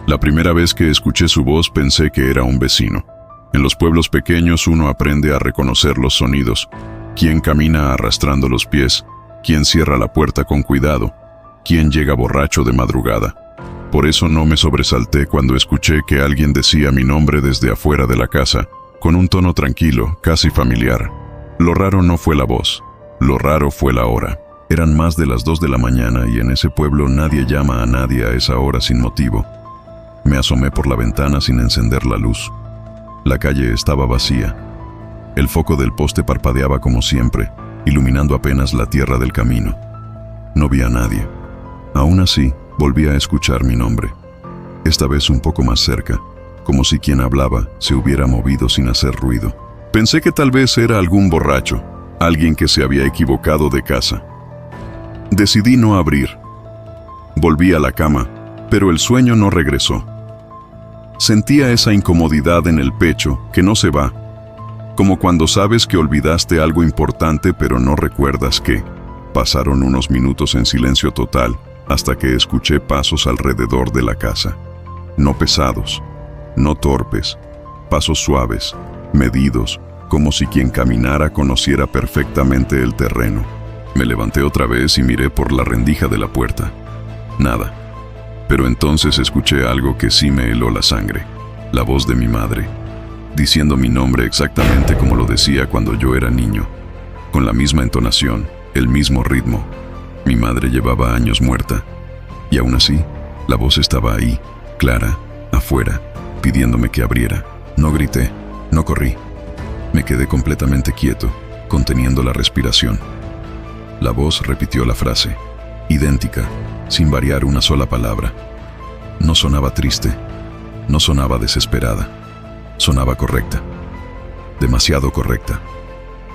La primera vez que escuché su voz pensé que era un vecino. En los pueblos pequeños uno aprende a reconocer los sonidos. Quién camina arrastrando los pies, quién cierra la puerta con cuidado, quién llega borracho de madrugada. Por eso no me sobresalté cuando escuché que alguien decía mi nombre desde afuera de la casa, con un tono tranquilo, casi familiar. Lo raro no fue la voz, lo raro fue la hora. Eran más de las 2 de la mañana y en ese pueblo nadie llama a nadie a esa hora sin motivo. Me asomé por la ventana sin encender la luz. La calle estaba vacía. El foco del poste parpadeaba como siempre, iluminando apenas la tierra del camino. No vi a nadie. Aún así, volví a escuchar mi nombre. Esta vez un poco más cerca, como si quien hablaba se hubiera movido sin hacer ruido. Pensé que tal vez era algún borracho, alguien que se había equivocado de casa. Decidí no abrir. Volví a la cama, pero el sueño no regresó. Sentía esa incomodidad en el pecho que no se va, como cuando sabes que olvidaste algo importante pero no recuerdas qué. Pasaron unos minutos en silencio total hasta que escuché pasos alrededor de la casa. No pesados, no torpes, pasos suaves, medidos, como si quien caminara conociera perfectamente el terreno. Me levanté otra vez y miré por la rendija de la puerta. Nada. Pero entonces escuché algo que sí me heló la sangre. La voz de mi madre, diciendo mi nombre exactamente como lo decía cuando yo era niño, con la misma entonación, el mismo ritmo. Mi madre llevaba años muerta, y aún así, la voz estaba ahí, clara, afuera, pidiéndome que abriera. No grité, no corrí. Me quedé completamente quieto, conteniendo la respiración. La voz repitió la frase, idéntica, sin variar una sola palabra. No sonaba triste, no sonaba desesperada, sonaba correcta, demasiado correcta.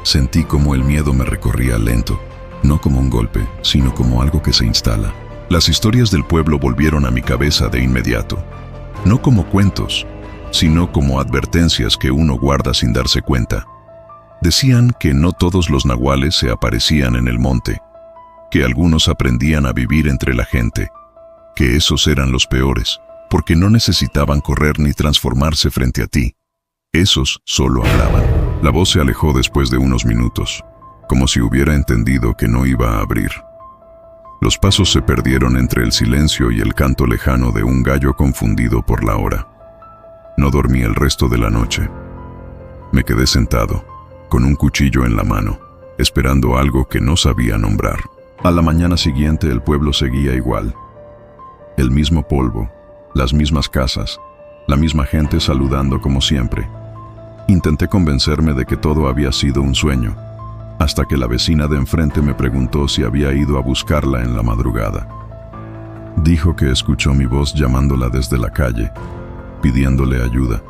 Sentí como el miedo me recorría lento, no como un golpe, sino como algo que se instala. Las historias del pueblo volvieron a mi cabeza de inmediato, no como cuentos, sino como advertencias que uno guarda sin darse cuenta. Decían que no todos los nahuales se aparecían en el monte, que algunos aprendían a vivir entre la gente, que esos eran los peores, porque no necesitaban correr ni transformarse frente a ti. Esos solo hablaban. La voz se alejó después de unos minutos, como si hubiera entendido que no iba a abrir. Los pasos se perdieron entre el silencio y el canto lejano de un gallo confundido por la hora. No dormí el resto de la noche. Me quedé sentado, con un cuchillo en la mano, esperando algo que no sabía nombrar. A la mañana siguiente el pueblo seguía igual. El mismo polvo, las mismas casas, la misma gente saludando como siempre. Intenté convencerme de que todo había sido un sueño, hasta que la vecina de enfrente me preguntó si había ido a buscarla en la madrugada. Dijo que escuchó mi voz llamándola desde la calle, pidiéndole ayuda.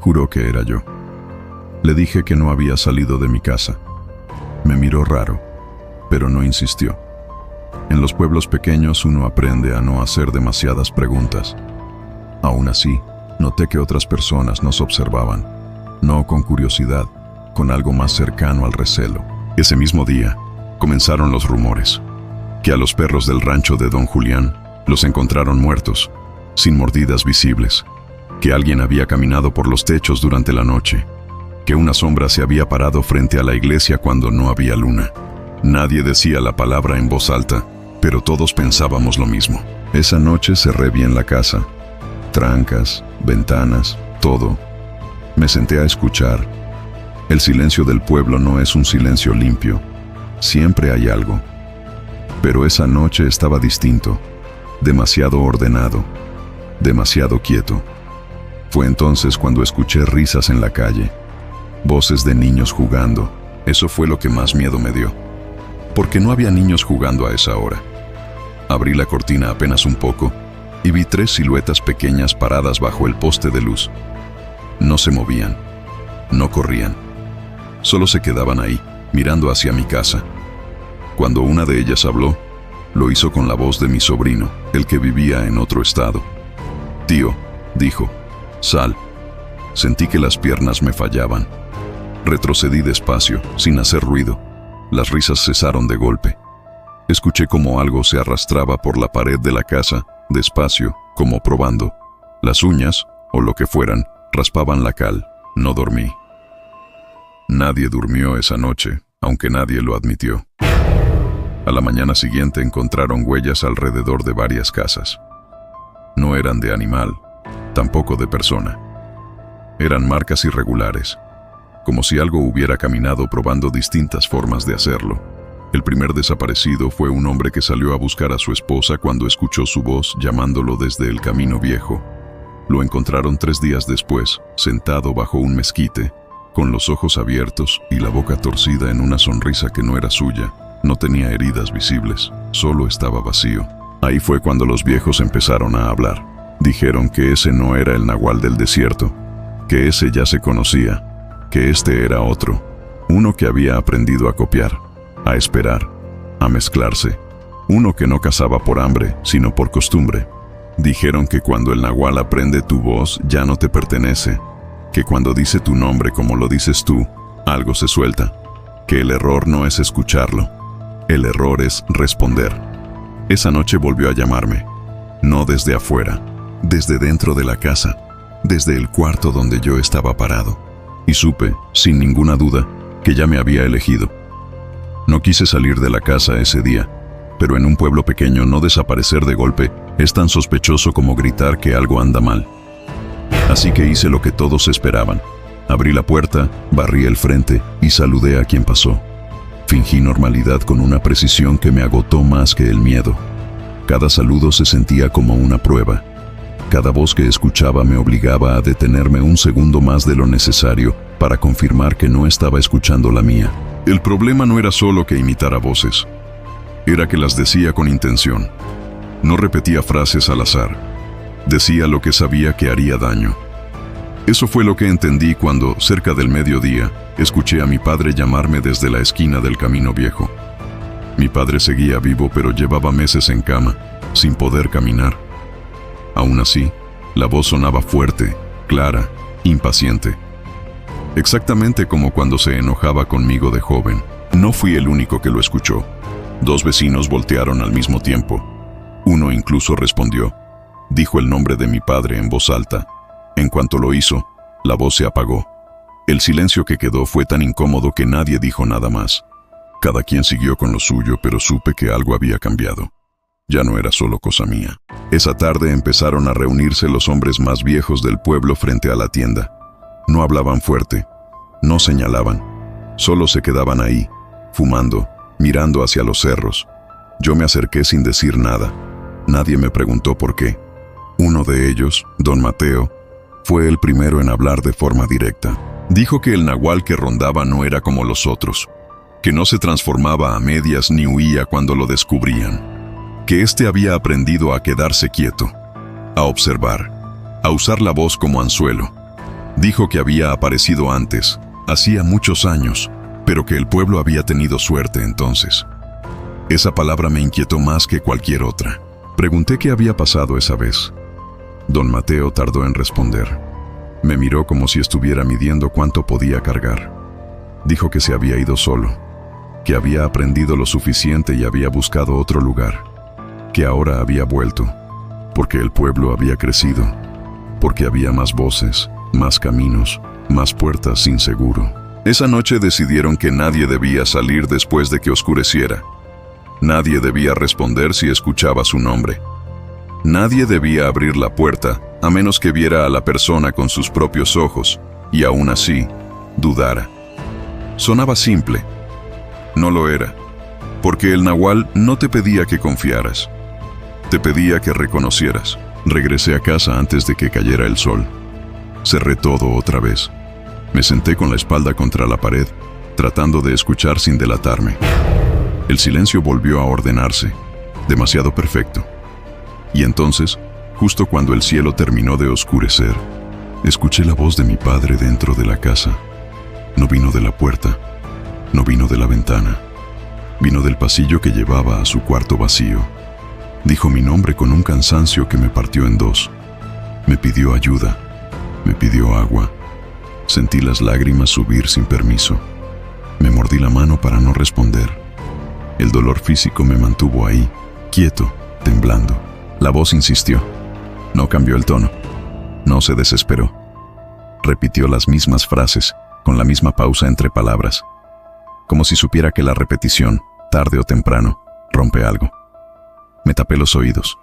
Juró que era yo. Le dije que no había salido de mi casa. Me miró raro, pero no insistió. En los pueblos pequeños uno aprende a no hacer demasiadas preguntas. Aún así, noté que otras personas nos observaban, no con curiosidad, con algo más cercano al recelo. Ese mismo día, comenzaron los rumores, que a los perros del rancho de Don Julián los encontraron muertos, sin mordidas visibles, que alguien había caminado por los techos durante la noche, que una sombra se había parado frente a la iglesia cuando no había luna. Nadie decía la palabra en voz alta, pero todos pensábamos lo mismo. Esa noche cerré bien la casa, trancas, ventanas, todo. Me senté a escuchar. El silencio del pueblo no es un silencio limpio, siempre hay algo. Pero esa noche estaba distinto, demasiado ordenado, demasiado quieto. Fue entonces cuando escuché risas en la calle, voces de niños jugando. Eso fue lo que más miedo me dio, porque no había niños jugando a esa hora. Abrí la cortina apenas un poco y vi 3 siluetas pequeñas paradas bajo el poste de luz. No se movían, no corrían, solo se quedaban ahí, mirando hacia mi casa. Cuando una de ellas habló, lo hizo con la voz de mi sobrino, el que vivía en otro estado. «Tío», dijo, «sal». Sentí que las piernas me fallaban. Retrocedí despacio, sin hacer ruido. Las risas cesaron de golpe. Escuché como algo se arrastraba por la pared de la casa, despacio, como probando. Las uñas, o lo que fueran, raspaban la cal. No dormí. Nadie durmió esa noche, aunque nadie lo admitió. A la mañana siguiente encontraron huellas alrededor de varias casas. No eran de animal, tampoco de persona. Eran marcas irregulares, como si algo hubiera caminado probando distintas formas de hacerlo. El primer desaparecido fue un hombre que salió a buscar a su esposa cuando escuchó su voz llamándolo desde el camino viejo. Lo encontraron 3 días después, sentado bajo un mezquite, con los ojos abiertos y la boca torcida en una sonrisa que no era suya. No tenía heridas visibles, solo estaba vacío. Ahí fue cuando los viejos empezaron a hablar. Dijeron que ese no era el nahual del desierto, que ese ya se conocía, que este era otro, uno que había aprendido a copiar, a esperar, a mezclarse, uno que no cazaba por hambre, sino por costumbre. Dijeron que cuando el nahual aprende tu voz ya no te pertenece, que cuando dice tu nombre como lo dices tú, algo se suelta, que el error no es escucharlo, el error es responder. Esa noche volvió a llamarme, no desde afuera, desde dentro de la casa, desde el cuarto donde yo estaba parado, y supe, sin ninguna duda, que ya me había elegido. No quise salir de la casa ese día, pero en un pueblo pequeño no desaparecer de golpe es tan sospechoso como gritar que algo anda mal. Así que hice lo que todos esperaban. Abrí la puerta, barrí el frente y saludé a quien pasó. Fingí normalidad con una precisión que me agotó más que el miedo. Cada saludo se sentía como una prueba. Cada voz que escuchaba me obligaba a detenerme un segundo más de lo necesario para confirmar que no estaba escuchando la mía. El problema no era solo que imitara voces, era que las decía con intención. No repetía frases al azar. Decía lo que sabía que haría daño. Eso fue lo que entendí cuando, cerca del mediodía, escuché a mi padre llamarme desde la esquina del camino viejo. Mi padre seguía vivo, pero llevaba meses en cama, sin poder caminar. Aún así, la voz sonaba fuerte, clara, impaciente. Exactamente como cuando se enojaba conmigo de joven. No fui el único que lo escuchó. 2 vecinos voltearon al mismo tiempo. Uno incluso respondió. Dijo el nombre de mi padre en voz alta. En cuanto lo hizo, la voz se apagó. El silencio que quedó fue tan incómodo que nadie dijo nada más. Cada quien siguió con lo suyo, pero supe que algo había cambiado. Ya no era solo cosa mía. Esa tarde empezaron a reunirse los hombres más viejos del pueblo frente a la tienda. No hablaban fuerte, no señalaban, solo se quedaban ahí, fumando, mirando hacia los cerros. Yo me acerqué sin decir nada. Nadie me preguntó por qué. Uno de ellos, don Mateo, fue el primero en hablar de forma directa. Dijo que el nahual que rondaba no era como los otros, que no se transformaba a medias ni huía cuando lo descubrían, que éste había aprendido a quedarse quieto, a observar, a usar la voz como anzuelo. Dijo que había aparecido antes, hacía muchos años, pero que el pueblo había tenido suerte entonces. Esa palabra me inquietó más que cualquier otra. Pregunté qué había pasado esa vez. Don Mateo tardó en responder. Me miró como si estuviera midiendo cuánto podía cargar. Dijo que se había ido solo, que había aprendido lo suficiente y había buscado otro lugar, que ahora había vuelto, porque el pueblo había crecido, porque había más voces, más caminos, más puertas sin seguro. Esa noche decidieron que nadie debía salir después de que oscureciera. Nadie debía responder si escuchaba su nombre. Nadie debía abrir la puerta a menos que viera a la persona con sus propios ojos y aún así dudara. Sonaba simple. No lo era, porque el nahual no te pedía que confiaras. Te pedía que reconocieras. Regresé a casa antes de que cayera el sol. Cerré todo otra vez. Me senté con la espalda contra la pared, tratando de escuchar sin delatarme. El silencio volvió a ordenarse, demasiado perfecto. Y entonces, justo cuando el cielo terminó de oscurecer, escuché la voz de mi padre dentro de la casa. No vino de la puerta, no vino de la ventana, vino del pasillo que llevaba a su cuarto vacío. Dijo mi nombre con un cansancio que me partió en dos. Me pidió ayuda. Me pidió agua. Sentí las lágrimas subir sin permiso. Me mordí la mano para no responder. El dolor físico me mantuvo ahí, quieto, temblando. La voz insistió. No cambió el tono. No se desesperó. Repitió las mismas frases, con la misma pausa entre palabras, como si supiera que la repetición, tarde o temprano, rompe algo. Me tapé los oídos.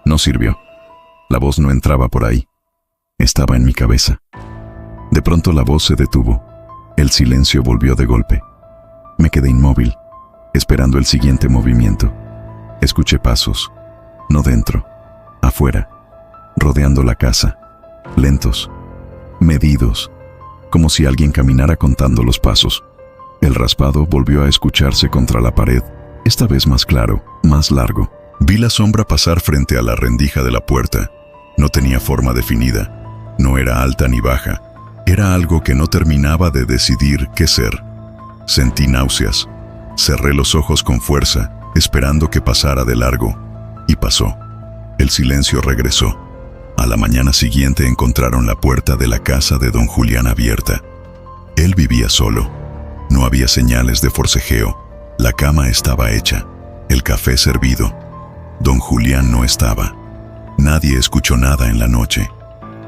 No sirvió. La voz no entraba por ahí. Estaba en mi cabeza. De pronto la voz se detuvo. El silencio volvió de golpe. Me quedé inmóvil, esperando el siguiente movimiento. Escuché pasos, no dentro, afuera, rodeando la casa, lentos, medidos, como si alguien caminara contando los pasos. El raspado volvió a escucharse contra la pared, esta vez más claro, más largo. Vi la sombra pasar frente a la rendija de la puerta. No tenía forma definida, no era alta ni baja, era algo que no terminaba de decidir qué ser. Sentí náuseas, cerré los ojos con fuerza, esperando que pasara de largo, y pasó. El silencio regresó. A la mañana siguiente encontraron la puerta de la casa de don Julián abierta. Él vivía solo. No había señales de forcejeo. La cama estaba hecha, el café servido. Don Julián no estaba. Nadie escuchó nada en la noche.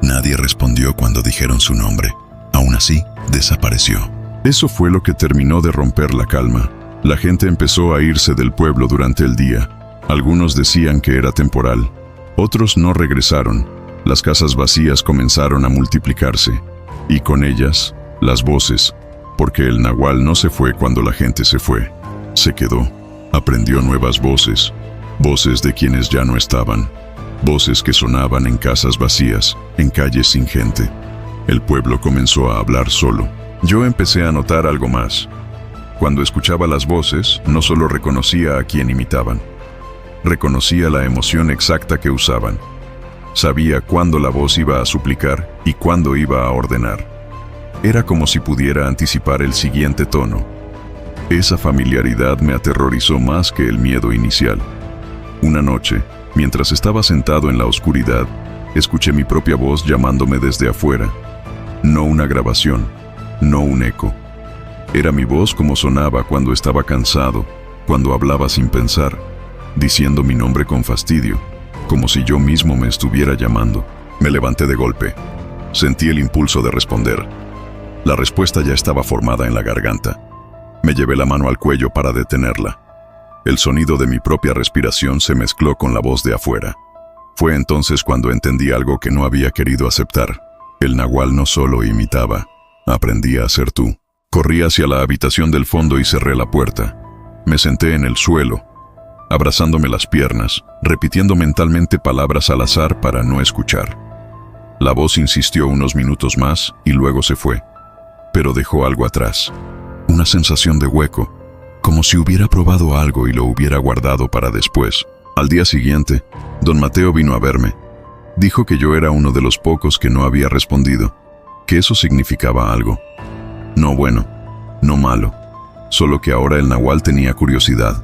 Nadie respondió cuando dijeron su nombre. Aún así, desapareció. Eso fue lo que terminó de romper la calma. La gente empezó a irse del pueblo durante el día. Algunos decían que era temporal. Otros no regresaron. Las casas vacías comenzaron a multiplicarse. Y con ellas, las voces. Porque el nahual no se fue cuando la gente se fue. Se quedó. Aprendió nuevas voces. Voces de quienes ya no estaban. Voces que sonaban en casas vacías, en calles sin gente. El pueblo comenzó a hablar solo. Yo empecé a notar algo más. Cuando escuchaba las voces, no solo reconocía a quien imitaban. Reconocía la emoción exacta que usaban. Sabía cuándo la voz iba a suplicar y cuándo iba a ordenar. Era como si pudiera anticipar el siguiente tono. Esa familiaridad me aterrorizó más que el miedo inicial. Una noche, mientras estaba sentado en la oscuridad, escuché mi propia voz llamándome desde afuera. No una grabación, no un eco. Era mi voz como sonaba cuando estaba cansado, cuando hablaba sin pensar, diciendo mi nombre con fastidio, como si yo mismo me estuviera llamando. Me levanté de golpe. Sentí el impulso de responder. La respuesta ya estaba formada en la garganta. Me llevé la mano al cuello para detenerla. El sonido de mi propia respiración se mezcló con la voz de afuera. Fue entonces cuando entendí algo que no había querido aceptar. El nahual no solo imitaba, aprendía a ser tú. Corrí hacia la habitación del fondo y cerré la puerta. Me senté en el suelo, abrazándome las piernas, repitiendo mentalmente palabras al azar para no escuchar. La voz insistió unos minutos más y luego se fue, pero dejó algo atrás. Una sensación de hueco, como si hubiera probado algo y lo hubiera guardado para después. Al día siguiente, don Mateo vino a verme. Dijo que yo era uno de los pocos que no había respondido, que eso significaba algo. No bueno, no malo, solo que ahora el nahual tenía curiosidad.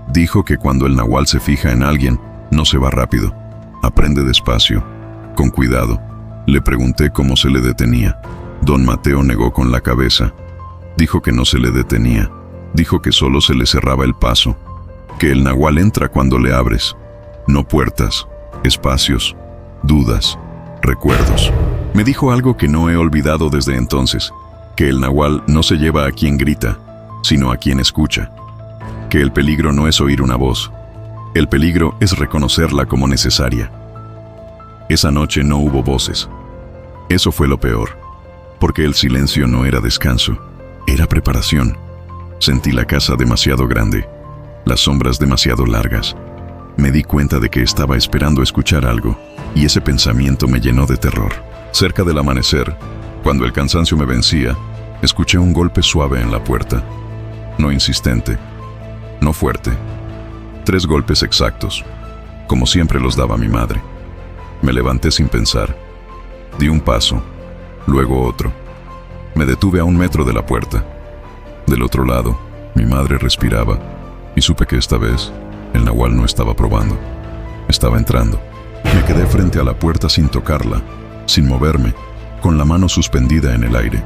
Dijo que cuando el nahual se fija en alguien, no se va rápido, aprende despacio, con cuidado. Le pregunté cómo se le detenía. Don Mateo negó con la cabeza. Dijo que no se le detenía. Dijo que solo se le cerraba el paso, que el nahual entra cuando le abres, no puertas, espacios, dudas, recuerdos. Me dijo algo que no he olvidado desde entonces, que el nahual no se lleva a quien grita, sino a quien escucha, que el peligro no es oír una voz, el peligro es reconocerla como necesaria. Esa noche no hubo voces. Eso fue lo peor, porque el silencio no era descanso, era preparación. Sentí la casa demasiado grande, las sombras demasiado largas. Me di cuenta de que estaba esperando escuchar algo, y ese pensamiento me llenó de terror. Cerca del amanecer, cuando el cansancio me vencía, escuché un golpe suave en la puerta. No insistente, no fuerte. 3 golpes exactos, como siempre los daba mi madre. Me levanté sin pensar. Di un paso, luego otro. Me detuve a 1 metro de la puerta. Del otro lado, mi madre respiraba, y supe que esta vez, el nahual no estaba probando. Estaba entrando. Me quedé frente a la puerta sin tocarla, sin moverme, con la mano suspendida en el aire.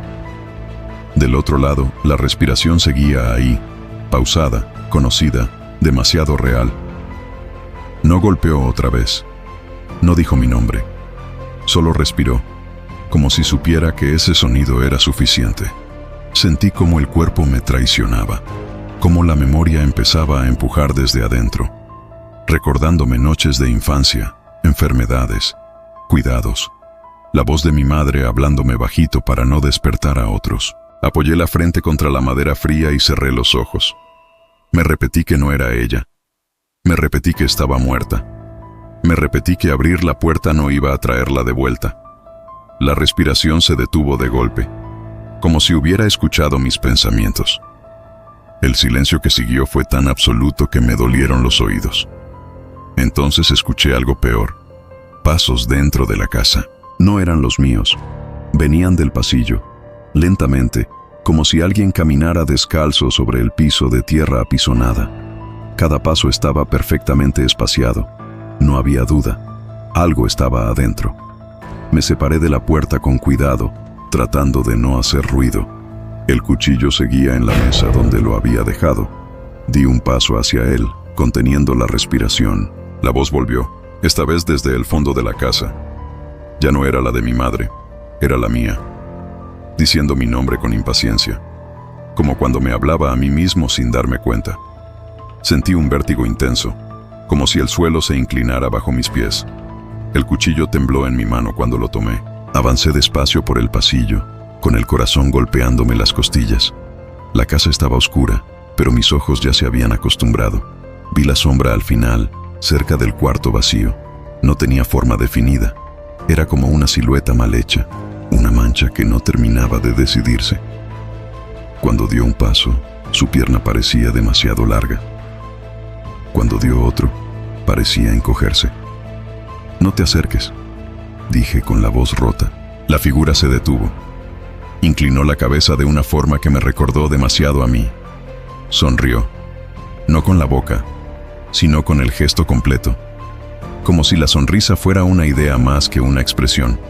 Del otro lado, la respiración seguía ahí, pausada, conocida, demasiado real. No golpeó otra vez. No dijo mi nombre. Solo respiró, como si supiera que ese sonido era suficiente. Sentí como el cuerpo me traicionaba, como la memoria empezaba a empujar desde adentro, recordándome noches de infancia, enfermedades, cuidados. La voz de mi madre hablándome bajito para no despertar a otros. Apoyé la frente contra la madera fría y cerré los ojos. Me repetí que no era ella. Me repetí que estaba muerta. Me repetí que abrir la puerta no iba a traerla de vuelta. La respiración se detuvo de golpe, como si hubiera escuchado mis pensamientos. El silencio que siguió fue tan absoluto que me dolieron los oídos. Entonces escuché algo peor. Pasos dentro de la casa. No eran los míos. Venían del pasillo, lentamente, como si alguien caminara descalzo sobre el piso de tierra apisonada. Cada paso estaba perfectamente espaciado. No había duda. Algo estaba adentro. Me separé de la puerta con cuidado, tratando de no hacer ruido. El cuchillo seguía en la mesa donde lo había dejado. Di un paso hacia él, conteniendo la respiración. La voz volvió, esta vez desde el fondo de la casa. Ya no era la de mi madre, era la mía, diciendo mi nombre con impaciencia, como cuando me hablaba a mí mismo sin darme cuenta. Sentí un vértigo intenso, como si el suelo se inclinara bajo mis pies. El cuchillo tembló en mi mano cuando lo tomé. Avancé despacio por el pasillo, con el corazón golpeándome las costillas. La casa estaba oscura, pero mis ojos ya se habían acostumbrado. Vi la sombra al final, cerca del cuarto vacío. No tenía forma definida. Era como una silueta mal hecha, una mancha que no terminaba de decidirse. Cuando dio un paso, su pierna parecía demasiado larga. Cuando dio otro, parecía encogerse. «No te acerques», dije con la voz rota. La figura se detuvo. Inclinó la cabeza de una forma que me recordó demasiado a mí. Sonrió, no con la boca, sino con el gesto completo, como si la sonrisa fuera una idea más que una expresión.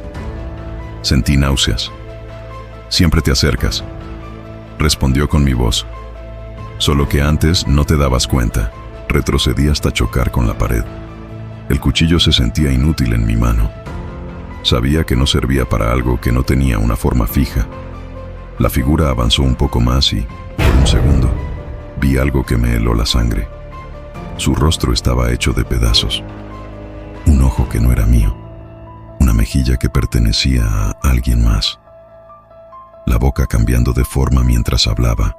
Sentí náuseas. «Siempre te acercas», respondió con mi voz. «Solo que antes no te dabas cuenta». Retrocedí hasta chocar con la pared. El cuchillo se sentía inútil en mi mano. Sabía que no servía para algo que no tenía una forma fija. La figura avanzó un poco más y, por un segundo, vi algo que me heló la sangre. Su rostro estaba hecho de pedazos. Un ojo que no era mío. Una mejilla que pertenecía a alguien más. La boca cambiando de forma mientras hablaba.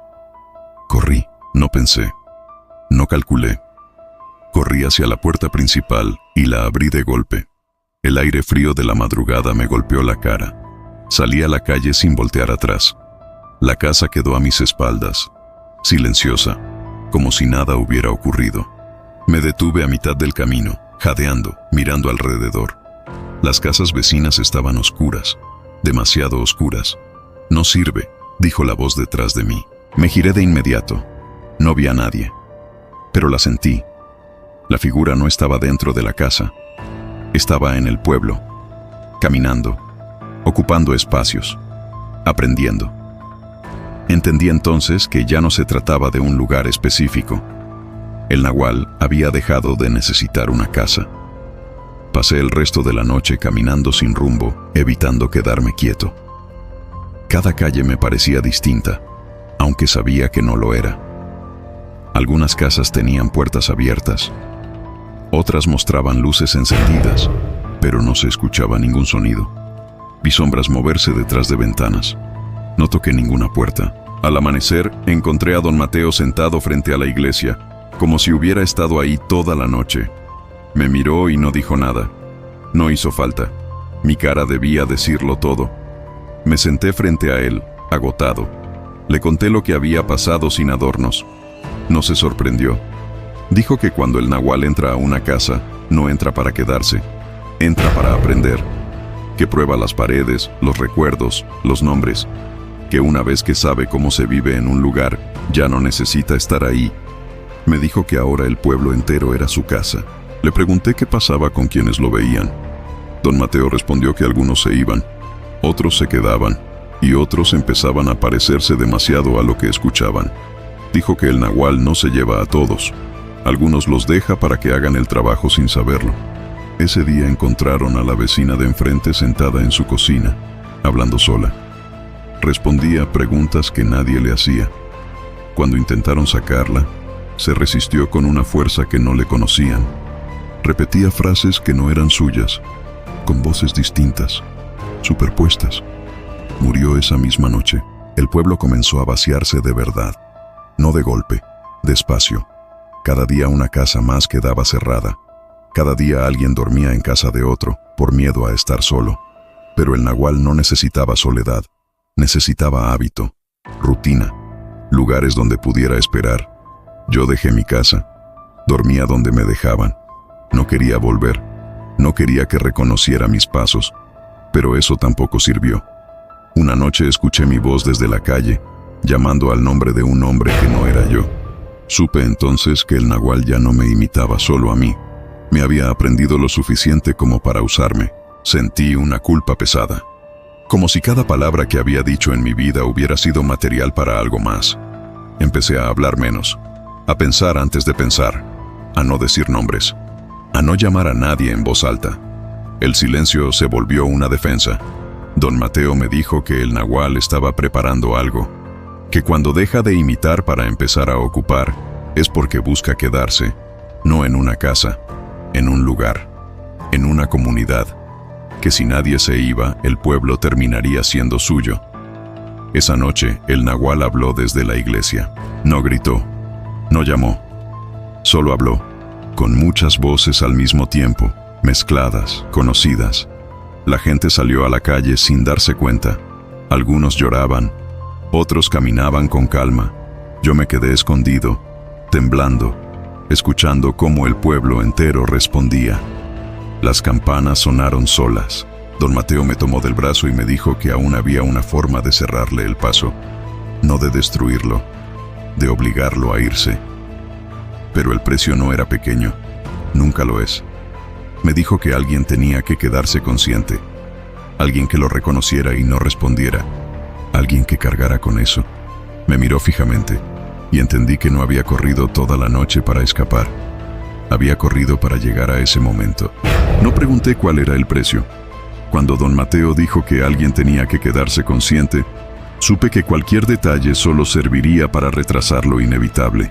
Corrí, no pensé. No calculé. Corrí hacia la puerta principal y la abrí de golpe. El aire frío de la madrugada me golpeó la cara. Salí a la calle sin voltear atrás. La casa quedó a mis espaldas, silenciosa, como si nada hubiera ocurrido. Me detuve a mitad del camino, jadeando, mirando alrededor. Las casas vecinas estaban oscuras, demasiado oscuras. «No sirve», dijo la voz detrás de mí. Me giré de inmediato. No vi a nadie. Pero la sentí. La figura no estaba dentro de la casa. Estaba en el pueblo, caminando, ocupando espacios, aprendiendo. Entendí entonces que ya no se trataba de un lugar específico. El nahual había dejado de necesitar una casa. Pasé el resto de la noche caminando sin rumbo, evitando quedarme quieto. Cada calle me parecía distinta, aunque sabía que no lo era. Algunas casas tenían puertas abiertas. Otras mostraban luces encendidas, pero no se escuchaba ningún sonido. Vi sombras moverse detrás de ventanas. No toqué ninguna puerta. Al amanecer, encontré a don Mateo sentado frente a la iglesia, como si hubiera estado ahí toda la noche. Me miró y no dijo nada. No hizo falta. Mi cara debía decirlo todo. Me senté frente a él, agotado. Le conté lo que había pasado sin adornos. No se sorprendió. Dijo que cuando el nahual entra a una casa, no entra para quedarse, entra para aprender. Que prueba las paredes, los recuerdos, los nombres. Que una vez que sabe cómo se vive en un lugar, ya no necesita estar ahí. Me dijo que ahora el pueblo entero era su casa. Le pregunté qué pasaba con quienes lo veían. Don Mateo respondió que algunos se iban, otros se quedaban, y otros empezaban a parecerse demasiado a lo que escuchaban. Dijo que el nahual no se lleva a todos. Algunos los deja para que hagan el trabajo sin saberlo. Ese día encontraron a la vecina de enfrente sentada en su cocina, hablando sola. Respondía preguntas que nadie le hacía. Cuando intentaron sacarla, se resistió con una fuerza que no le conocían. Repetía frases que no eran suyas, con voces distintas, superpuestas. Murió esa misma noche. El pueblo comenzó a vaciarse de verdad, no de golpe, despacio. Cada día una casa más quedaba cerrada. Cada día alguien dormía en casa de otro, por miedo a estar solo. Pero el nahual no necesitaba soledad, necesitaba hábito, rutina, lugares donde pudiera esperar. Yo dejé mi casa, dormía donde me dejaban. No quería volver, no quería que reconociera mis pasos, pero eso tampoco sirvió. Una noche escuché mi voz desde la calle, llamando al nombre de un hombre que no era yo. Supe entonces que el nahual ya no me imitaba solo a mí. Me había aprendido lo suficiente como para usarme. Sentí una culpa pesada, como si cada palabra que había dicho en mi vida hubiera sido material para algo más. Empecé a hablar menos, a pensar antes de pensar, a no decir nombres, a no llamar a nadie en voz alta. El silencio se volvió una defensa. Don Mateo me dijo que el nahual estaba preparando algo, que cuando deja de imitar para empezar a ocupar, es porque busca quedarse, no en una casa, en un lugar, en una comunidad, que si nadie se iba, el pueblo terminaría siendo suyo. Esa noche, el nahual habló desde la iglesia. No gritó, no llamó, solo habló, con muchas voces al mismo tiempo, mezcladas, conocidas. La gente salió a la calle sin darse cuenta. Algunos lloraban, otros caminaban con calma. Yo me quedé escondido, temblando, escuchando cómo el pueblo entero respondía. Las campanas sonaron solas. Don Mateo me tomó del brazo y me dijo que aún había una forma de cerrarle el paso, no de destruirlo, de obligarlo a irse. Pero el precio no era pequeño, nunca lo es. Me dijo que alguien tenía que quedarse consciente, alguien que lo reconociera y no respondiera, alguien que cargara con eso. Me miró fijamente y entendí que no había corrido toda la noche para escapar. Había corrido para llegar a ese momento. No pregunté cuál era el precio. Cuando don Mateo dijo que alguien tenía que quedarse consciente, supe que cualquier detalle solo serviría para retrasar lo inevitable.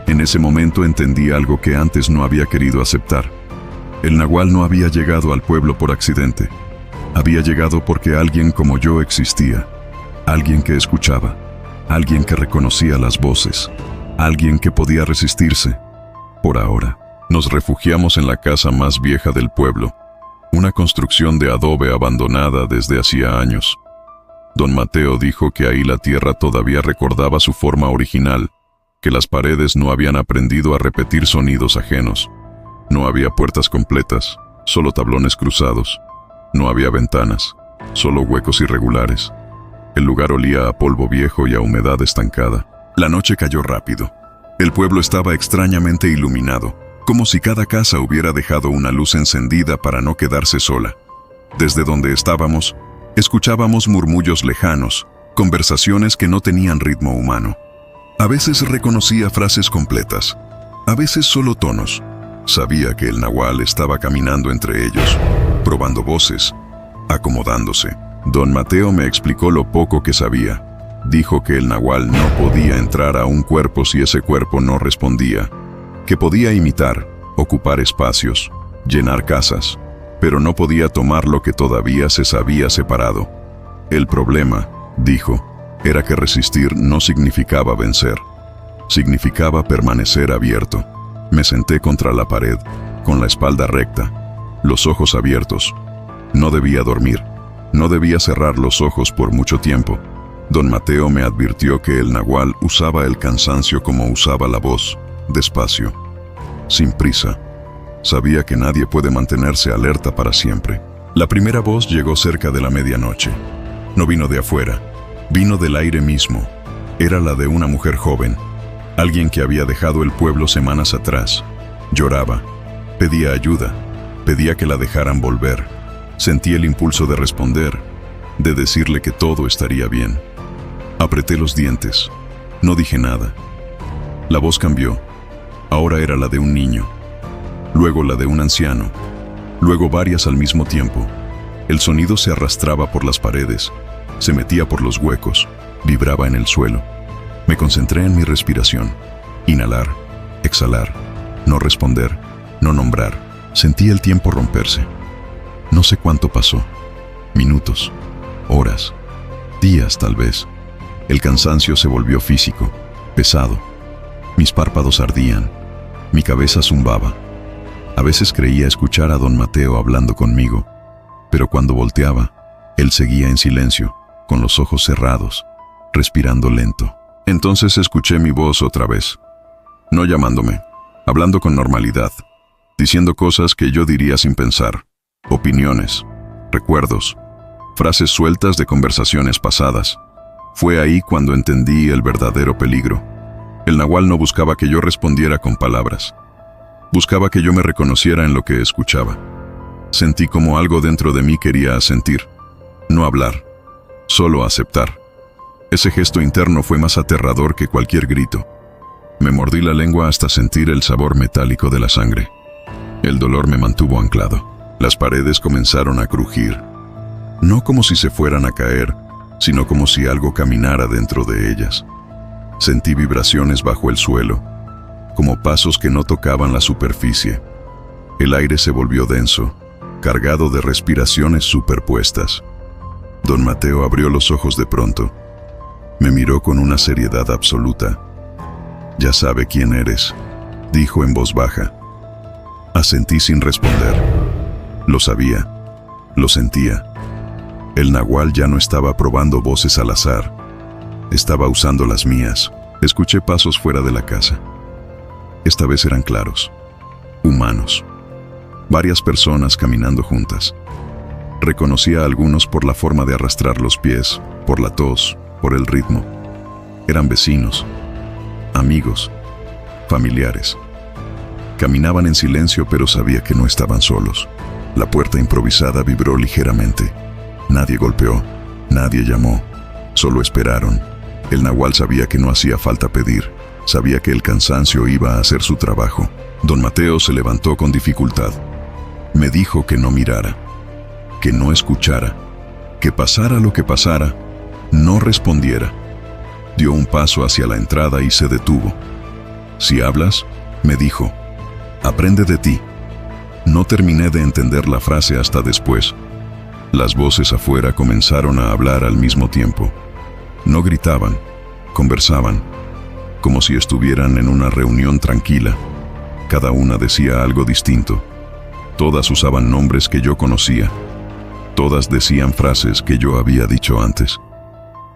En ese momento entendí algo que antes no había querido aceptar. El nahual no había llegado al pueblo por accidente. Había llegado porque alguien como yo existía. Alguien que escuchaba. Alguien que reconocía las voces. Alguien que podía resistirse. Por ahora, nos refugiamos en la casa más vieja del pueblo. Una construcción de adobe abandonada desde hacía años. Don Mateo dijo que ahí la tierra todavía recordaba su forma original, que las paredes no habían aprendido a repetir sonidos ajenos. No había puertas completas, solo tablones cruzados. No había ventanas, solo huecos irregulares. El lugar olía a polvo viejo y a humedad estancada. La noche cayó rápido. El pueblo estaba extrañamente iluminado, como si cada casa hubiera dejado una luz encendida para no quedarse sola. Desde donde estábamos, escuchábamos murmullos lejanos, conversaciones que no tenían ritmo humano. A veces reconocía frases completas, a veces solo tonos. Sabía que el nahual estaba caminando entre ellos, probando voces, acomodándose. Don Mateo me explicó lo poco que sabía. Dijo que el nahual no podía entrar a un cuerpo si ese cuerpo no respondía, que podía imitar, ocupar espacios, llenar casas, pero no podía tomar lo que todavía se sabía separado. El problema, dijo, era que resistir no significaba vencer, significaba permanecer abierto. Me senté contra la pared, con la espalda recta, los ojos abiertos. No debía dormir, no debía cerrar los ojos por mucho tiempo. Don Mateo me advirtió que el nahual usaba el cansancio como usaba la voz, despacio, sin prisa. Sabía que nadie puede mantenerse alerta para siempre. La primera voz llegó cerca de la medianoche. No vino de afuera, vino del aire mismo. Era la de una mujer joven, alguien que había dejado el pueblo semanas atrás. Lloraba, pedía ayuda, pedía que la dejaran volver. Sentí el impulso de responder, de decirle que todo estaría bien. Apreté los dientes, no dije nada. La voz cambió. Ahora era la de un niño, luego la de un anciano, luego varias al mismo tiempo. El sonido se arrastraba por las paredes, se metía por los huecos, vibraba en el suelo. Me concentré en mi respiración. Inhalar, exhalar, no responder, no nombrar. Sentí el tiempo romperse. No sé cuánto pasó. Minutos, horas, días tal vez. El cansancio se volvió físico, pesado. Mis párpados ardían, mi cabeza zumbaba. A veces creía escuchar a don Mateo hablando conmigo, pero cuando volteaba, él seguía en silencio, con los ojos cerrados, respirando lento. Entonces escuché mi voz otra vez, no llamándome, hablando con normalidad, diciendo cosas que yo diría sin pensar, opiniones, recuerdos, frases sueltas de conversaciones pasadas. Fue ahí cuando entendí el verdadero peligro. El nahual no buscaba que yo respondiera con palabras. Buscaba que yo me reconociera en lo que escuchaba. Sentí como algo dentro de mí quería asentir, no hablar, solo aceptar. Ese gesto interno fue más aterrador que cualquier grito. Me mordí la lengua hasta sentir el sabor metálico de la sangre. El dolor me mantuvo anclado. Las paredes comenzaron a crujir. No como si se fueran a caer, sino como si algo caminara dentro de ellas. Sentí vibraciones bajo el suelo, como pasos que no tocaban la superficie. El aire se volvió denso, cargado de respiraciones superpuestas. Don Mateo abrió los ojos de pronto. Me miró con una seriedad absoluta. «Ya sabe quién eres», dijo en voz baja. Asentí sin responder. Lo sabía, lo sentía. El nahual ya no estaba probando voces al azar. Estaba usando las mías. Escuché pasos fuera de la casa. Esta vez eran claros, humanos. Varias personas caminando juntas. Reconocí a algunos por la forma de arrastrar los pies, por la tos, por el ritmo. Eran vecinos, amigos, familiares. Caminaban en silencio, pero sabía que no estaban solos. La puerta improvisada vibró ligeramente. Nadie golpeó, nadie llamó, solo esperaron. El nahual sabía que no hacía falta pedir, sabía que el cansancio iba a hacer su trabajo. Don Mateo se levantó con dificultad. Me dijo que no mirara, que no escuchara, que pasara lo que pasara, no respondiera. Dio un paso hacia la entrada y se detuvo. «Si hablas», me dijo, «aprende de ti». No terminé de entender la frase hasta después. Las voces afuera comenzaron a hablar al mismo tiempo. No gritaban, conversaban, como si estuvieran en una reunión tranquila. Cada una decía algo distinto. Todas usaban nombres que yo conocía. Todas decían frases que yo había dicho antes.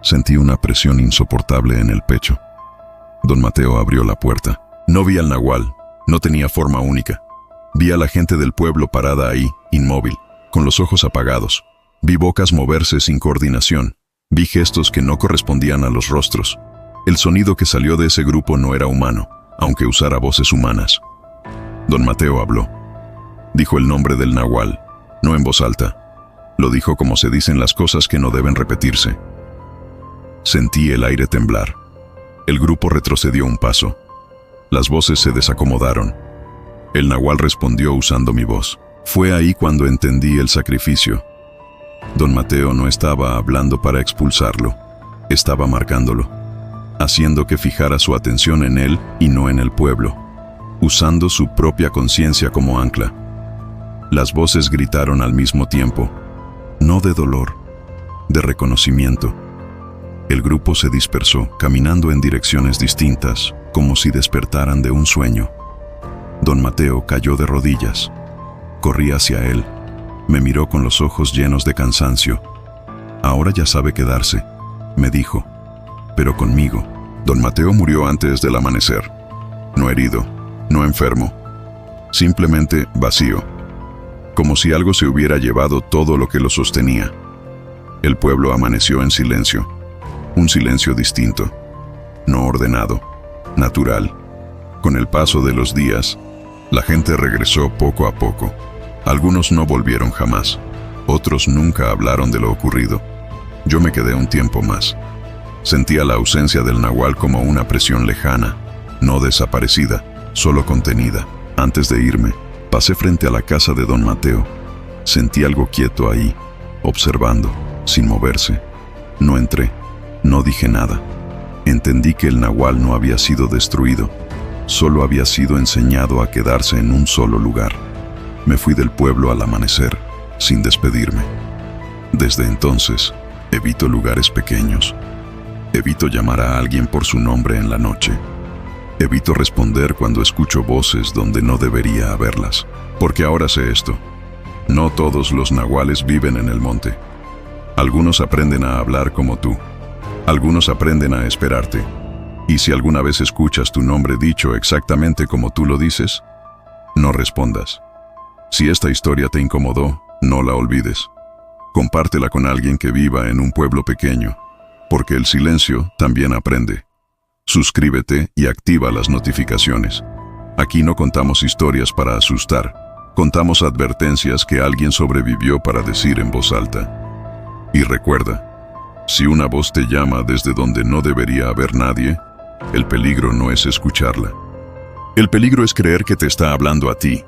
Sentí una presión insoportable en el pecho. Don Mateo abrió la puerta. No vi al nahual, no tenía forma única. Vi a la gente del pueblo parada ahí, inmóvil, con los ojos apagados. Vi bocas moverse sin coordinación. Vi gestos que no correspondían a los rostros. El sonido que salió de ese grupo no era humano, aunque usara voces humanas. Don Mateo habló. Dijo el nombre del nahual, no en voz alta. Lo dijo como se dicen las cosas que no deben repetirse. Sentí el aire temblar. El grupo retrocedió un paso. Las voces se desacomodaron. El nahual respondió usando mi voz. Fue ahí cuando entendí el sacrificio. Don Mateo no estaba hablando para expulsarlo, estaba marcándolo, haciendo que fijara su atención en él y no en el pueblo, usando su propia conciencia como ancla. Las voces gritaron al mismo tiempo, no de dolor, de reconocimiento. El grupo se dispersó, caminando en direcciones distintas, como si despertaran de un sueño. Don Mateo cayó de rodillas. Corrí hacia él. Me miró con los ojos llenos de cansancio. «Ahora ya sabe quedarse», me dijo. Pero conmigo. Don Mateo murió antes del amanecer. No herido, no enfermo. Simplemente vacío. Como si algo se hubiera llevado todo lo que lo sostenía. El pueblo amaneció en silencio. Un silencio distinto. No ordenado. Natural. Con el paso de los días, la gente regresó poco a poco. Algunos no volvieron jamás. Otros nunca hablaron de lo ocurrido. Yo me quedé un tiempo más. Sentía la ausencia del nahual como una presión lejana, no desaparecida, solo contenida. Antes de irme, Pasé frente a la casa de don Mateo. Sentí algo quieto ahí, observando, sin moverse. No entré, no dije nada. Entendí que el nahual no había sido destruido, solo había sido enseñado a quedarse en un solo lugar. Me fui del pueblo al amanecer, sin despedirme. Desde entonces, evito lugares pequeños. Evito llamar a alguien por su nombre en la noche. Evito responder cuando escucho voces donde no debería haberlas. Porque ahora sé esto. No todos los nahuales viven en el monte. Algunos aprenden a hablar como tú. Algunos aprenden a esperarte. Y si alguna vez escuchas tu nombre dicho exactamente como tú lo dices, no respondas. Si esta historia te incomodó, no la olvides. Compártela con alguien que viva en un pueblo pequeño, porque el silencio también aprende. Suscríbete y activa las notificaciones. Aquí no contamos historias para asustar, contamos advertencias que alguien sobrevivió para decir en voz alta. Y recuerda, si una voz te llama desde donde no debería haber nadie, el peligro no es escucharla. El peligro es creer que te está hablando a ti.